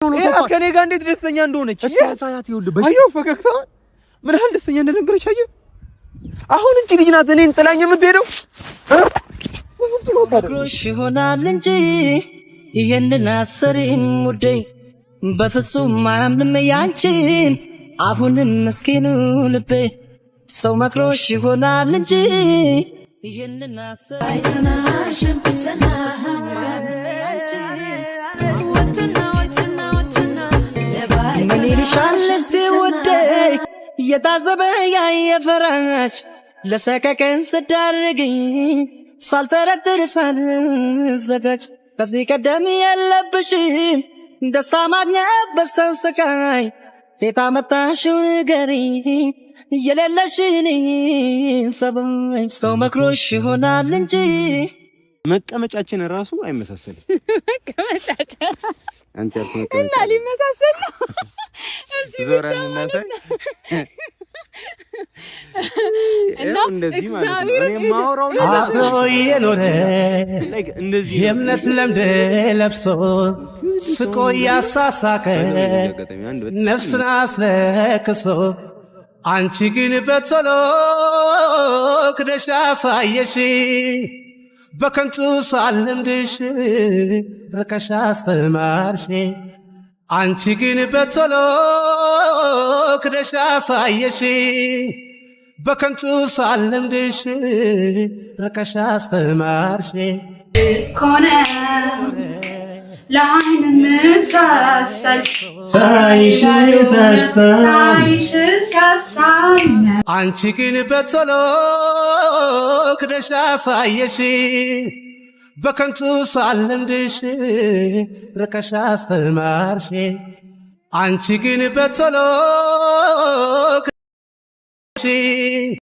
ከኔ ጋር እንዴት ደስተኛ እንደሆነች ሳያት ይኸውልህ አየሁ ፈገግታ ምን ያህል ደስተኛ እንደነበረች አየህ አሁን እንጂ ልጅ ናት እኔን ጥላኝ የምትሄደው ክሮሽ ይሆናል እንጂ ይሄንን አሰሪን ሙዴ በፍጹም አያምንም ያንቺን አሁንም ምስኪኑ ልቤ ሰው መክሮሽ ይሆናል እንጂ ይሄንን አሰሪን ምን ይልሻል እስቲ ውዴ እየታዘበ ያየፈራች ለሰከከን ስዳርግኝ ሳልጠረጥር ሳልዘጋጅ ከዚህ ቀደም የለብሽም ደስታ ማግኘት በሰው ስቃይ ቤታ መጣሽው ንገሪኝ የሌለሽን ሰበኝ ሰው መክሮሽ ይሆናል እንጂ መቀመጫችን ራሱ አይመሳሰልም መቀመጫችን አንተ እና ሊመሳሰል እሺ ዞራን እናሳይ እና እንደዚህ ማለት ነው እኔ ማውራው አብሮ የኖረ እንደዚህ የእምነት ለምደ ለብሶ ስቆ ያሳሳቀ ነፍስን አስለክሶ አንቺ ግን በቶሎ ክደሽ አሳየሽ በከንቱ ሳልምድሽ ርቀሽ አስተማርሽ አንቺ ግን በቶሎ ክደሽ አሳየሽ በከንቱ ሳልምድሽ ርቀሽ አስተማርሽ ኮነ ለዓይን ምሳሳል ሳይሽ ሳሳል አንቺ ግን በቶሎ ክደሽ አሳየሽ በከንቱ ሳልምድሽ ርቀሽ አስተማርሽ አንቺ ግን በቶሎ